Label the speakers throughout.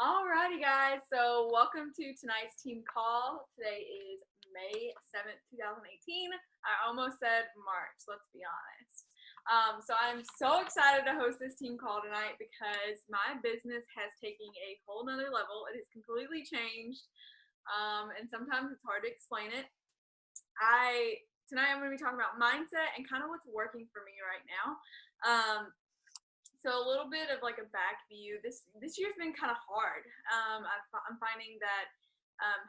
Speaker 1: Alrighty, guys. So, welcome to tonight's team call. Today is May 7th, 2018. I almost said March, let's be honest. I'm so excited to host this team call tonight because my business has taken a whole nother level. It has completely changed, and sometimes it's hard to explain it. Tonight I'm going to be talking about mindset and kind of what's working for me right now. So a little bit of like a back view. This year's been kind of hard. I'm finding that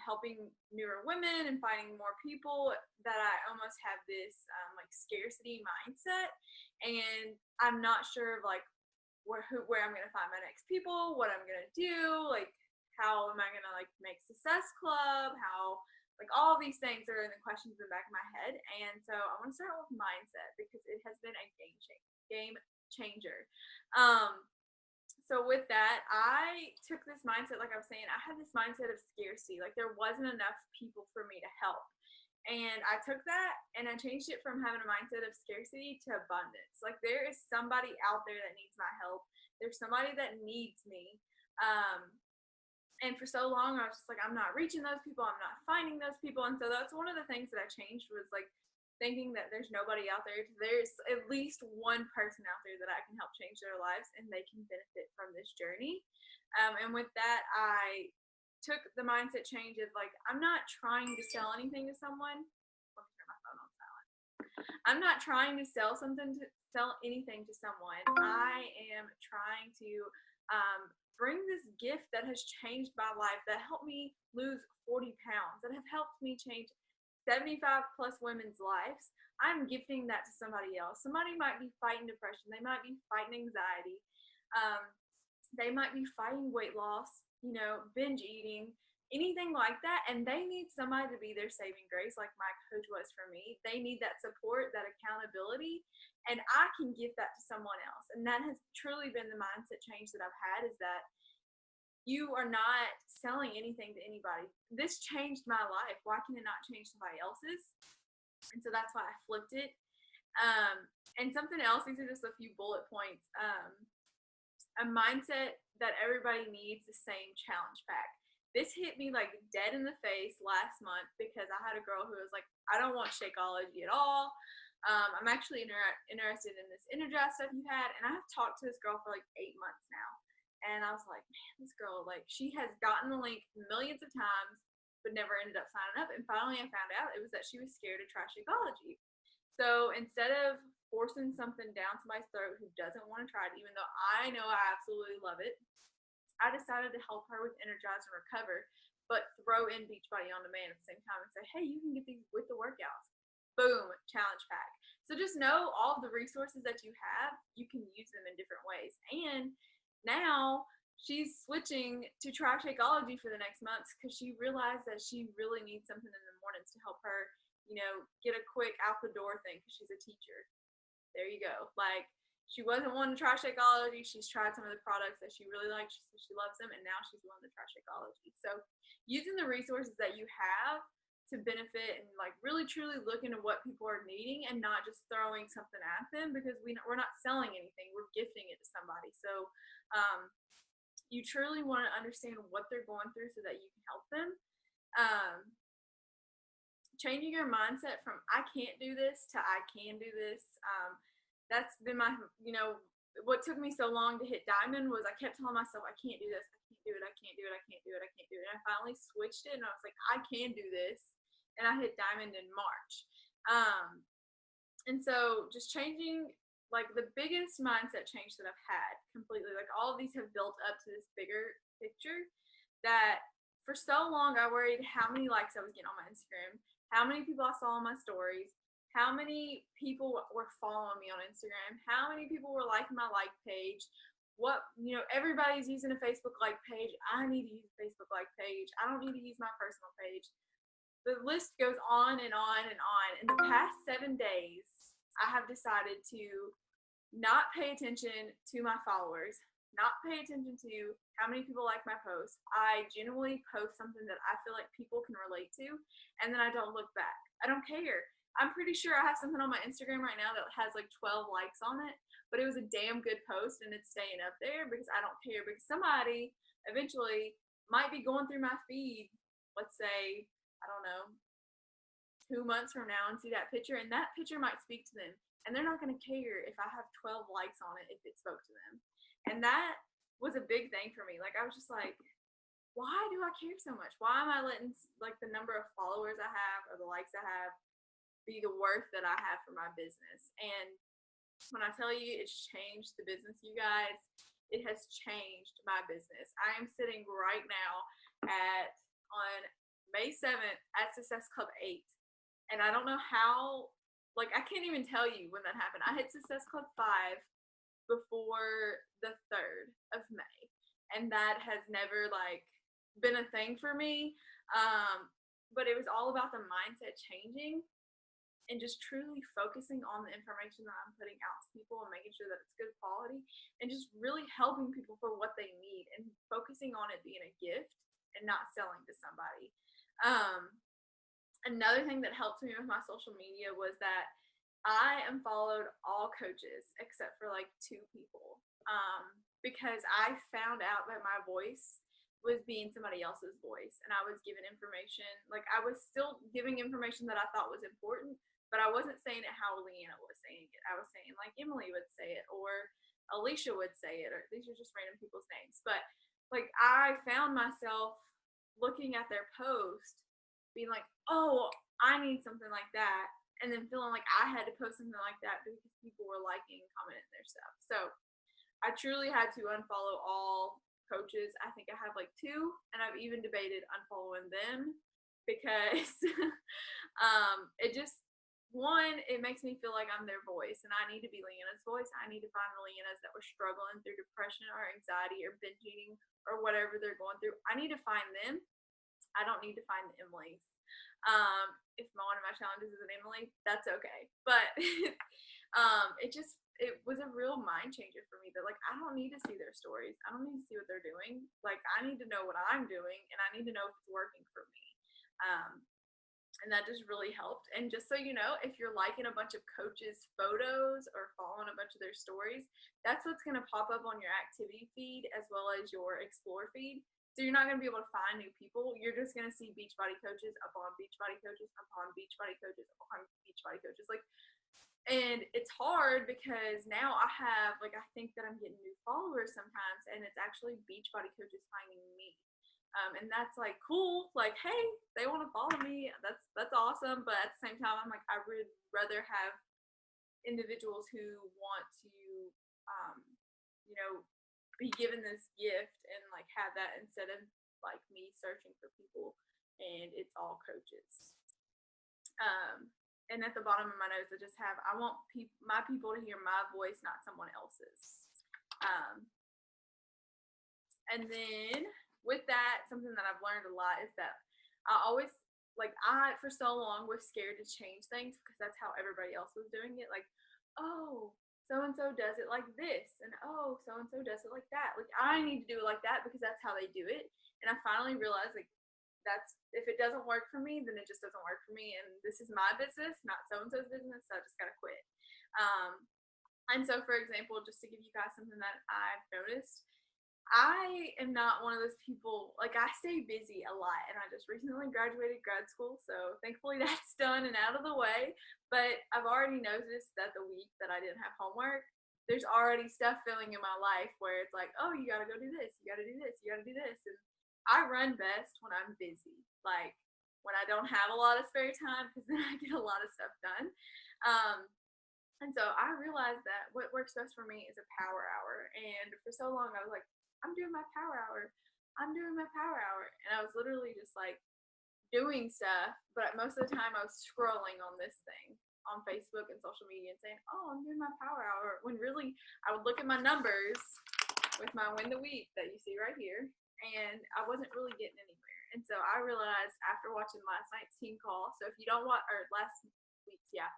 Speaker 1: helping newer women and finding more people that I almost have this like scarcity mindset, and I'm not sure of like where I'm gonna find my next people, what I'm gonna do, like how am I gonna like make success club, how like all these things are in the questions in the back of my head. And so I want to start with mindset because it has been a game changer. Um, so with that, I took this mindset, like I was saying, I had this mindset of scarcity. Like there wasn't enough people for me to help. And I took that and I changed it from having a mindset of scarcity to abundance. Like there is somebody out there that needs my help. There's somebody that needs me. And for so long, I was just like, I'm not reaching those people. I'm not finding those people. And so that's one of the things that I changed was like thinking that there's nobody out there. There's at least one person out there that I can help change their lives and they can benefit from this journey. And with that, I took the mindset change of like, I'm not trying to sell anything to someone. Let me turn my phone on silent. I'm not trying to sell anything to someone. I am trying to bring this gift that has changed my life, that helped me lose 40 pounds, that have helped me change 75 plus women's lives. I'm gifting that to somebody else. Somebody might be fighting depression. They might be fighting anxiety. They might be fighting weight loss, binge eating, anything like that. And they need somebody to be their saving grace, like my coach was for me. They need that support, that accountability, and I can give that to someone else. And that has truly been the mindset change that I've had, is that you are not selling anything to anybody. This changed my life. Why can it not change somebody else's? And so that's why I flipped it. And something else, these are just a few bullet points. A mindset that everybody needs the same challenge pack. This hit me like dead in the face last month because I had a girl who was like, I don't want Shakeology at all. I'm actually interested in this Energize stuff you had. And I have talked to this girl for like 8 months now. And I was like, man, this girl, like, she has gotten the link millions of times, but never ended up signing up. And finally I found out it was that she was scared to try Shakeology. So instead of forcing something down somebody's throat who doesn't want to try it, even though I know I absolutely love it, I decided to help her with Energize and Recover, but throw in Beachbody On Demand at the same time and say, hey, you can get these with the workouts. Boom, challenge pack. So just know all of the resources that you have, you can use them in different ways. And now she's switching to try Shakeology for the next month because she realized that she really needs something in the mornings to help her, get a quick out the door thing because she's a teacher. There you go. Like, she wasn't wanting to try Shakeology. She's tried some of the products that she really likes. She loves them, and now she's willing to try Shakeology. So using the resources that you have to benefit and like really truly look into what people are needing and not just throwing something at them, because we're not selling anything, we're gifting it to somebody. So you truly want to understand what they're going through so that you can help them. Changing your mindset from I can't do this to I can do this. That's been my, what took me so long to hit diamond was I kept telling myself, I can't do this, I can't do it, I can't do it, I can't do it, I can't do it. And I finally switched it and I was like, I can do this. And I hit diamond in March. And so just changing, like the biggest mindset change that I've had completely, like all of these have built up to this bigger picture, that for so long I worried how many likes I was getting on my Instagram, how many people I saw on my stories, how many people were following me on Instagram, how many people were liking my like page, everybody's using a Facebook like page. I need to use a Facebook like page. I don't need to use my personal page. The list goes on and on and on. In the past 7 days, I have decided to not pay attention to my followers, not pay attention to how many people like my posts. I genuinely post something that I feel like people can relate to, and then I don't look back. I don't care. I'm pretty sure I have something on my Instagram right now that has like 12 likes on it, but it was a damn good post and it's staying up there because I don't care, because somebody eventually might be going through my feed, let's say, I don't know, 2 months from now and see that picture, and that picture might speak to them, and they're not going to care if I have 12 likes on it if it spoke to them. And that was a big thing for me. Like, I was just like, why do I care so much? Why am I letting like the number of followers I have or the likes I have be the worth that I have for my business? And when I tell you it's changed the business, you guys, it has changed my business. I am sitting right now on May 7th at Success Club 8. And I don't know how, like, I can't even tell you when that happened. I hit Success Club 5 before the 3rd of May. And that has never, like, been a thing for me. But it was all about the mindset changing and just truly focusing on the information that I'm putting out to people and making sure that it's good quality and just really helping people for what they need and focusing on it being a gift and not selling to somebody. Another thing that helped me with my social media was that I unfollowed all coaches except for like 2 people, because I found out that my voice was being somebody else's voice, and I was giving information, like I was still giving information that I thought was important, but I wasn't saying it how Leanna was saying it. I was saying like Emily would say it, or Alicia would say it, or these are just random people's names. But like I found myself looking at their post, being like, oh, I need something like that, and then feeling like I had to post something like that because people were liking and commenting their stuff. So I truly had to unfollow all coaches. I think I have like 2, and I've even debated unfollowing them because it just, one, it makes me feel like I'm their voice, and I need to be Leanna's voice. I need to find the Leannas that were struggling through depression or anxiety or binge eating or whatever they're going through. I need to find them. I don't need to find the Emily's. If one of my challenges is an Emily, that's okay. But it was a real mind changer for me that like I don't need to see their stories. I don't need to see what they're doing. Like I need to know what I'm doing, and I need to know if it's working for me. And that just really helped. And just so you know, if you're liking a bunch of coaches' photos or following a bunch of their stories, that's what's going to pop up on your activity feed as well as your explore feed. So you're not going to be able to find new people. You're just going to see Beachbody coaches upon Beachbody coaches upon Beachbody coaches upon Beachbody coaches. Like, and it's hard because now I have, like, I think that I'm getting new followers sometimes, and it's actually Beachbody coaches finding me. And that's like cool. Like, hey, they want to follow me. That's awesome. But at the same time, I'm like, I would rather have individuals who want to, you know, be given this gift and like have that instead of like me searching for people and it's all coaches. And at the bottom of my notes, I just have, I want my people to hear my voice, not someone else's. And then with that, something that I've learned a lot is that I always, like, I, for so long, was scared to change things because that's how everybody else was doing it. Like, oh, so-and-so does it like this, and oh, so-and-so does it like that. Like, I need to do it like that because that's how they do it. And I finally realized, like, that's, if it doesn't work for me, then it just doesn't work for me. And this is my business, not so-and-so's business, so I just gotta quit. And so, for example, just to give you guys something that I've noticed, I am not one of those people, like I stay busy a lot, and I just recently graduated grad school, so thankfully that's done and out of the way. But I've already noticed that the week that I didn't have homework, there's already stuff filling in my life where it's like, oh, you gotta go do this, you gotta do this, you gotta do this. And I run best when I'm busy, like when I don't have a lot of spare time, because then I get a lot of stuff done. And so I realized that what works best for me is a power hour. And for so long, I was like, I'm doing my power hour. I'm doing my power hour. And I was literally just like doing stuff. But most of the time, I was scrolling on this thing on Facebook and social media and saying, oh, I'm doing my power hour. When really, I would look at my numbers with my win the week that you see right here. And I wasn't really getting anywhere. And so I realized after watching last night's team call, so if you don't watch, or last week's, yeah.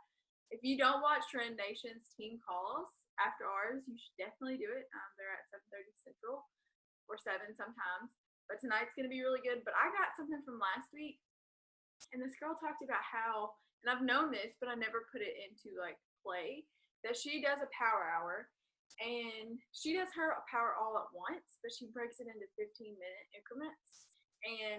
Speaker 1: If you don't watch Trend Nation's team calls after ours, you should definitely do it. They're at 7:30 Central or 7 sometimes. But tonight's going to be really good. But I got something from last week And this girl talked about how, and I've known this, but I never put it into like play, that she does a power hour and she does her power all at once, but she breaks it into 15-minute increments.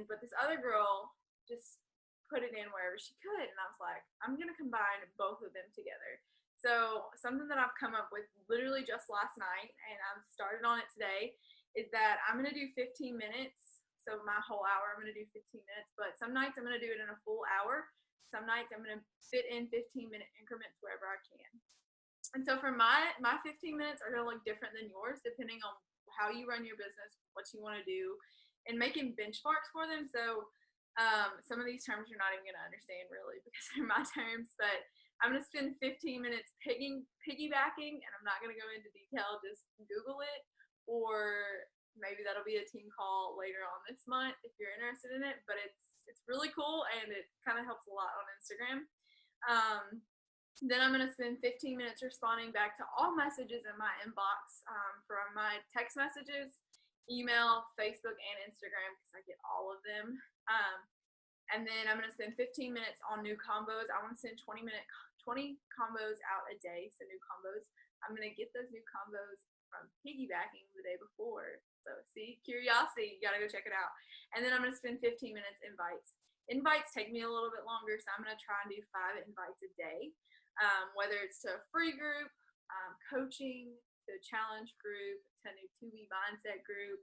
Speaker 1: But this other girl just put it in wherever she could, and I was like, I'm gonna combine both of them together. So something that I've come up with literally just last night, and I've started on it today, is that I'm gonna do 15 minutes. So my whole hour, I'm gonna do 15 minutes. But some nights I'm gonna do it in a full hour. Some nights I'm gonna fit in 15-minute increments wherever I can. And so for my 15 minutes are gonna look different than yours, depending on how you run your business, what you want to do, and making benchmarks for them. So some of these terms you're not even gonna understand really because they're my terms, but I'm gonna spend 15 minutes piggybacking, and I'm not gonna go into detail. Just Google it, or maybe that'll be a team call later on this month if you're interested in it. But it's really cool, and it kind of helps a lot on Instagram. Then I'm going to spend 15 minutes responding back to all messages in my inbox from my text messages, email, Facebook, and Instagram because I get all of them. And then I'm going to spend 15 minutes on new combos. I want to send 20 combos out a day, so new combos. I'm going to get those new combos from piggybacking the day before. So see, curiosity, you got to go check it out. And then I'm going to spend 15 minutes invites. Invites take me a little bit longer, so I'm going to try and do 5 invites a day, whether it's to a free group, coaching, to a challenge group, to a new 2B mindset group,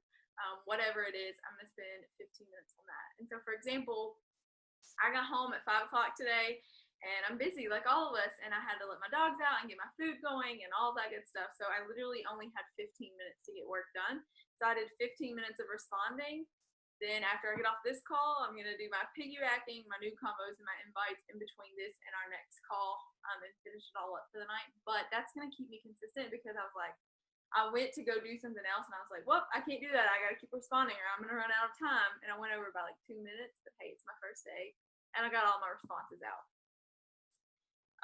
Speaker 1: whatever it is, I'm going to spend 15 minutes on that. And so, for example, I got home at 5 o'clock today, and I'm busy like all of us, and I had to let my dogs out and get my food going and all that good stuff. So I literally only had 15 minutes to get work done. So I did 15 minutes of responding. Then after I get off this call, I'm going to do my piggybacking, my new combos, and my invites in between this and our next call, and finish it all up for the night. But that's going to keep me consistent because I was like, I went to go do something else, and I was like, well, I can't do that. I got to keep responding or I'm going to run out of time. And I went over by like 2 minutes, but hey, it's my first day, and I got all my responses out.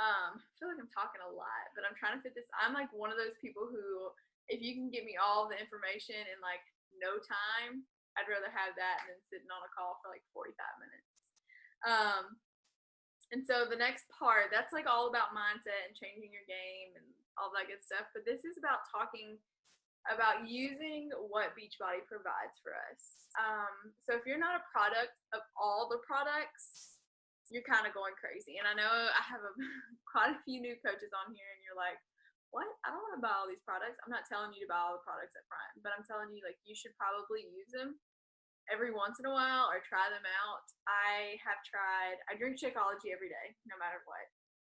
Speaker 1: I feel like I'm talking a lot, but I'm trying to fit this. I'm like one of those people who, if you can give me all the information in like no time, I'd rather have that than sitting on a call for like 45 minutes. And so the next part, that's like all about mindset and changing your game and all that good stuff. But this is about talking about using what Beachbody provides for us. So if you're not a product of all the products, you're kind of going crazy. And I know I have quite a few new coaches on here, and you're like, what? I don't want to buy all these products. I'm not telling you to buy all the products up front, but I'm telling you, like, you should probably use them every once in a while or try them out. I drink Shakeology every day, no matter what.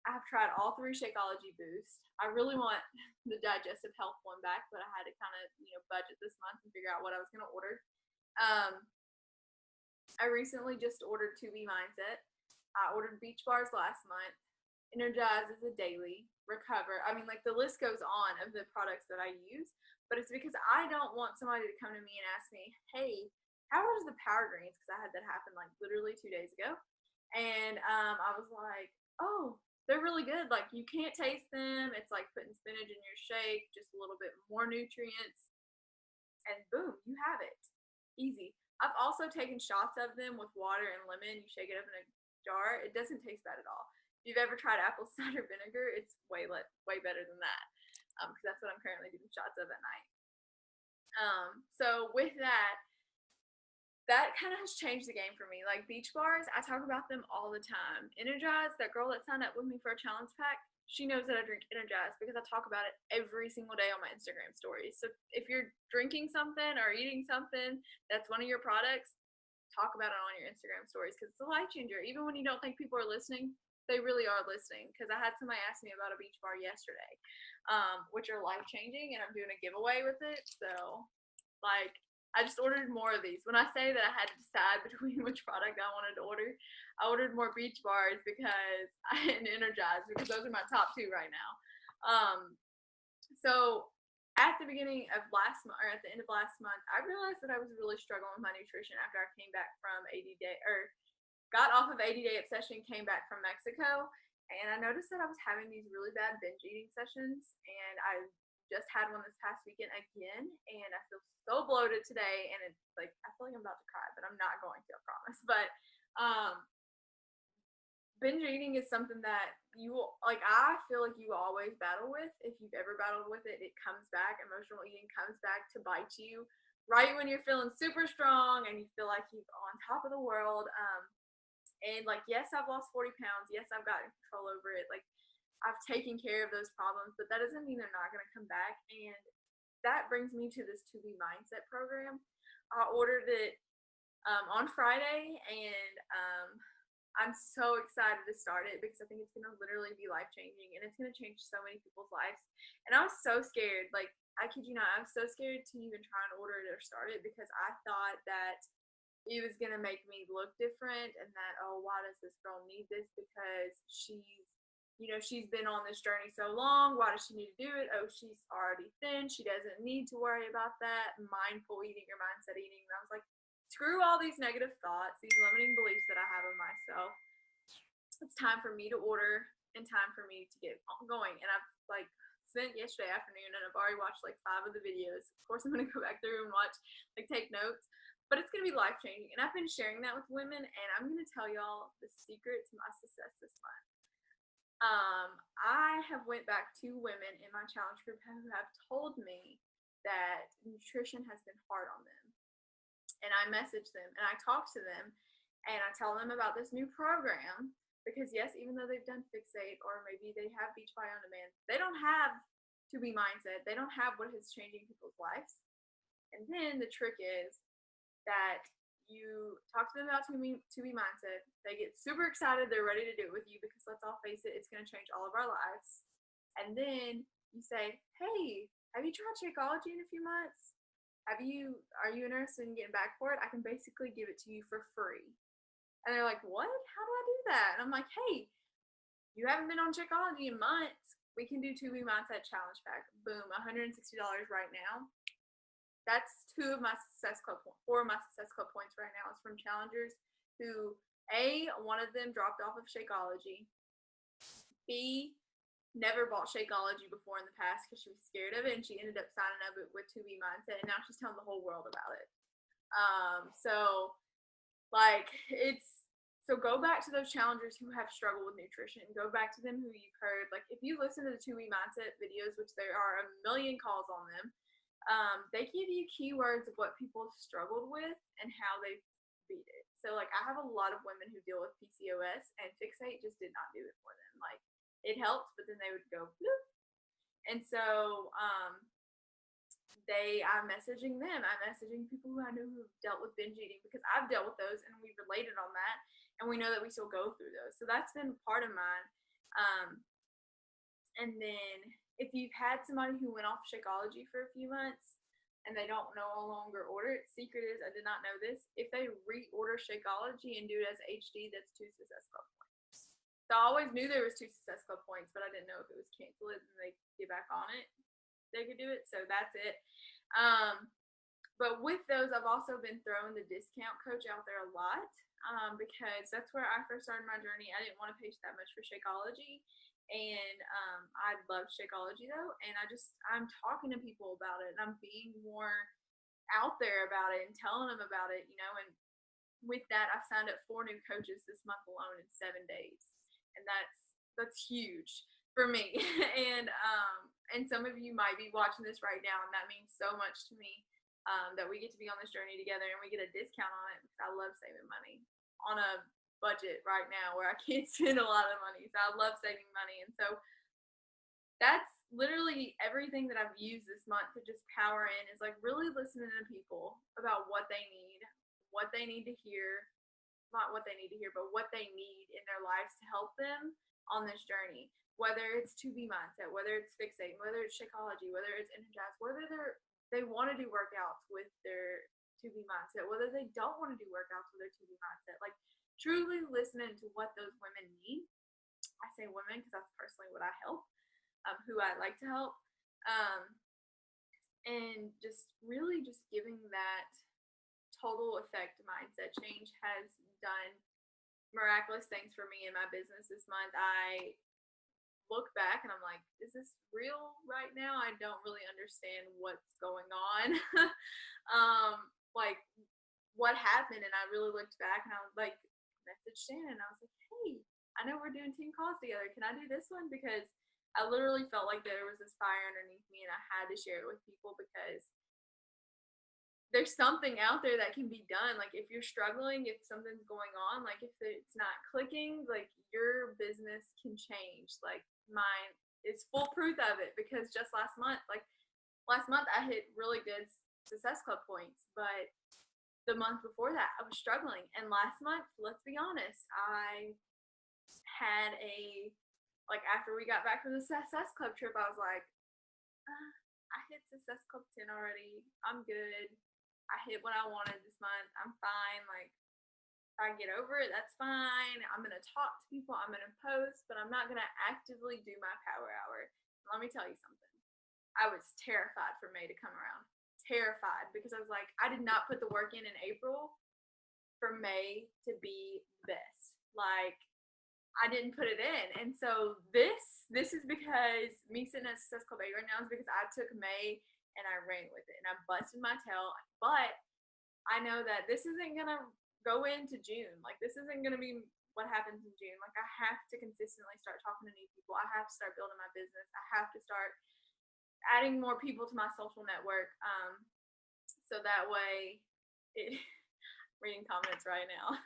Speaker 1: I have tried all 3 Shakeology boosts. I really want the digestive health one back, but I had to kind of, budget this month and figure out what I was going to order. I recently just ordered 2B Mindset. I ordered Beach Bars last month. Energize is a daily. Recover. I mean, like, the list goes on of the products that I use, but it's because I don't want somebody to come to me and ask me, hey, how is the Power Greens? Because I had that happen like literally 2 days ago. And I was like, oh, they're really good. Like, you can't taste them. It's like putting spinach in your shake, just a little bit more nutrients. And boom, you have it. Easy. I've also taken shots of them with water and lemon. You shake it up in a jar. It doesn't taste bad at all. If you've ever tried apple cider vinegar, it's way better than that, because that's what I'm currently doing shots of at night. So with that kind of has changed the game for me. Like, Beach Bars, I talk about them all the time. Energize, that girl that signed up with me for a challenge pack, she knows that I drink Energize because I talk about it every single day on my Instagram stories. So if you're drinking something or eating something that's one of your products, talk about it on your Instagram stories because it's a life changer. Even when you don't think people are listening, they really are listening, because I had somebody ask me about a Beach Bar yesterday, which are life-changing, and I'm doing a giveaway with it. So, like, I just ordered more of these. When I say that I had to decide between which product I wanted to order, I ordered more Beach Bars and Energize, because those are my top 2 right now. So at the beginning of last month, or at the end of last month, I realized that I was really struggling with my nutrition after I came back from got off of 80-day obsession, came back from Mexico, and I noticed that I was having these really bad binge eating sessions, and I just had one this past weekend again, and I feel so bloated today, and it's like, I feel like I'm about to cry, but I'm not going to, I promise. But binge eating is something that I feel like you always battle with. If you've ever battled with it, it comes back. Emotional eating comes back to bite you right when you're feeling super strong and you feel like you're on top of the world. And like, yes, I've lost 40 pounds. Yes, I've gotten control over it. Like, I've taken care of those problems, but that doesn't mean they're not going to come back. And that brings me to this To Be Mindset program. I ordered it on Friday, and I'm so excited to start it because I think it's going to literally be life changing and it's going to change so many people's lives. And I was so scared. Like, I kid you not, I was so scared to even try and order it or start it because I thought that it was going to make me look different and that, oh, why does this girl need this? Because she's been on this journey so long. Why does she need to do it? Oh, she's already thin. She doesn't need to worry about that. Mindful eating or mindset eating. And I was like, screw all these negative thoughts, these limiting beliefs that I have of myself. It's time for me to order and time for me to get going. And I've spent yesterday afternoon and I've already watched 5 of the videos. Of course, I'm going to go back through and watch, take notes. But it's going to be life changing. And I've been sharing that with women, and I'm going to tell y'all the secret to my success this month. I have went back to women in my challenge group who have told me that nutrition has been hard on them. And I message them and I talk to them and I tell them about this new program because yes, even though they've done Fixate or maybe they have Beachbody On Demand, they don't have To Be Mindset. They don't have what is changing people's lives. And then the trick is that you talk to them about To Be Mindset. They get super excited. They're ready to do it with you because let's all face it, it's going to change all of our lives. And then you say, hey, have you tried Shakeology in a few months? Are you interested in getting back for it? I can basically give it to you for free. And they're like, what? How do I do that? And I'm like, hey, you haven't been on Shakeology in months. We can do To Be Mindset Challenge Pack. Boom, $160 right now. That's 4 of my Success Club points right now is from challengers who, A, one of them dropped off of Shakeology. B, never bought Shakeology before in the past because she was scared of it, and she ended up signing up with To Be Mindset, and now she's telling the whole world about it. So go back to those challengers who have struggled with nutrition. Go back to them who you've heard. If you listen to the To Be Mindset videos, which there are a million calls on them, they give you keywords of what people have struggled with and how they beat it. So I have a lot of women who deal with PCOS, and Fixate just did not do it for them. It helped, but then they would go bloop. And so I'm messaging them. I'm messaging people who I know who have dealt with binge eating because I've dealt with those and we related on that, and we know that we still go through those. So that's been part of mine. And then if you've had somebody who went off Shakeology for a few months and they don't no longer order it, secret is, I did not know this, if they reorder Shakeology and do it as HD, that's 2 Success Club points. So I always knew there was 2 Success Club points, but I didn't know if it was canceled and they get back on it, they could do it. So that's it. But with those, I've also been throwing the discount coach out there a lot because that's where I first started my journey. I didn't want to pay that much for Shakeology, and I love Shakeology though, and I'm talking to people about it, and I'm being more out there about it and telling them about it, and with that, I've signed up 4 new coaches this month alone in 7 days. And that's huge for me. And some of you might be watching this right now, and that means so much to me that we get to be on this journey together and we get a discount on it because I love saving money on a budget right now where I can't spend a lot of money. So I love saving money. And so that's literally everything that I've used this month to just power in is really listening to people about what they need to hear. Not what they need to hear, but what they need in their lives to help them on this journey. Whether it's To Be Mindset, whether it's Fixate, whether it's Shakeology, whether it's Energize, whether they want to do workouts with their To Be Mindset, whether they don't want to do workouts with their To Be Mindset. Truly listening to what those women need. I say women because that's personally what I help, who I like to help. And just really just giving that total effect mindset change has done miraculous things for me in my business this month. I look back and I'm like, is this real right now? I don't really understand what's going on. What happened? And I really looked back and I was messaged Shannon and I was like, hey, I know we're doing team calls together. Can I do this one? Because I literally felt like there was this fire underneath me and I had to share it with people because there's something out there that can be done. Like if you're struggling, if something's going on, like if it's not clicking, like your business can change. Like mine is full proof of it because just last month I hit really good Success Club points, but the month before that I was struggling. And last month, let's be honest, I had after we got back from the Success Club trip, I was like, I hit Success Club 10 already. I'm good. I hit what I wanted this month. I'm fine. Like, if I get over it, that's fine. I'm going to talk to people. I'm going to post, but I'm not going to actively do my power hour. Let me tell you something. I was terrified for May to come around. Terrified because I was like, I did not put the work in April for May to be the best. Like, I didn't put it in. And so this is because me sitting at Success Club 8 right now is because I took May and I ran with it and I busted my tail. But I know that this isn't going to go into June. Like, this isn't going to be what happens in June. Like, I have to consistently start talking to new people. I have to start building my business. I have to start adding more people to my social network. So that way, reading comments right now.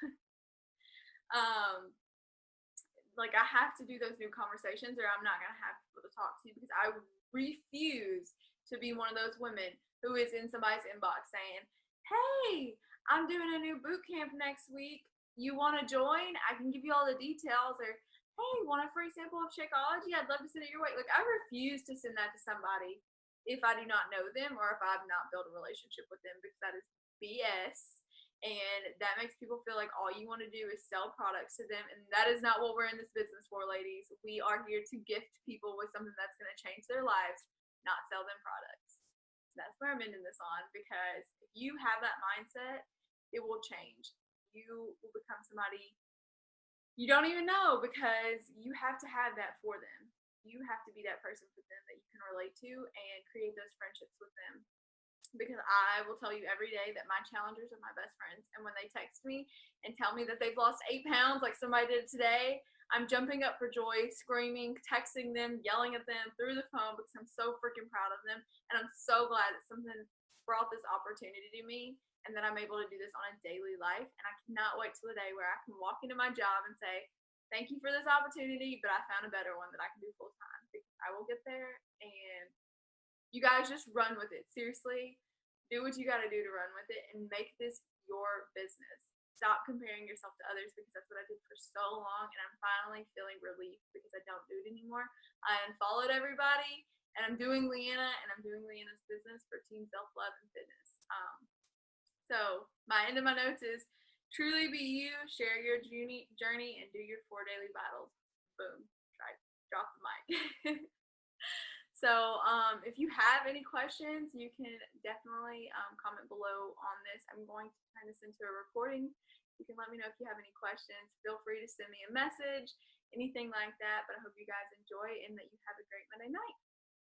Speaker 1: Like, I have to do those new conversations or I'm not going to have people to talk to because I refuse to be one of those women who is in somebody's inbox saying, hey, I'm doing a new boot camp next week. You want to join? I can give you all the details. Or, hey, want a free sample of Shakeology? I'd love to send it your way. Like, I refuse to send that to somebody if I do not know them or if I've not built a relationship with them because that is BS. And that makes people feel like all you want to do is sell products to them. And that is not what we're in this business for, ladies. We are here to gift people with something that's going to change their lives, not sell them products. So that's where I'm ending this on, because if you have that mindset, it will change. You will become somebody you don't even know because you have to have that for them. You have to be that person for them that you can relate to and create those friendships with them. Because I will tell you every day that my challengers are my best friends. And when they text me and tell me that they've lost 8 pounds like somebody did today, I'm jumping up for joy, screaming, texting them, yelling at them through the phone because I'm so freaking proud of them. And I'm so glad that something brought this opportunity to me and that I'm able to do this on a daily life. And I cannot wait till the day where I can walk into my job and say, thank you for this opportunity, but I found a better one that I can do full time. I will get there, and you guys just run with it. Seriously, do what you got to do to run with it and make this your business. Stop comparing yourself to others because that's what I did for so long, and I'm finally feeling relief because I don't do it anymore. I unfollowed everybody, and I'm doing Leanna, and I'm doing Leanna's business for Team Self-Love and Fitness. So my end of my notes is truly be you, share your journey, and do your 4 daily battles. Boom. Drop the mic. So if you have any questions, you can definitely comment below on this. I'm going to turn this into a recording. You can let me know if you have any questions. Feel free to send me a message, anything like that. But I hope you guys enjoy and that you have a great Monday night.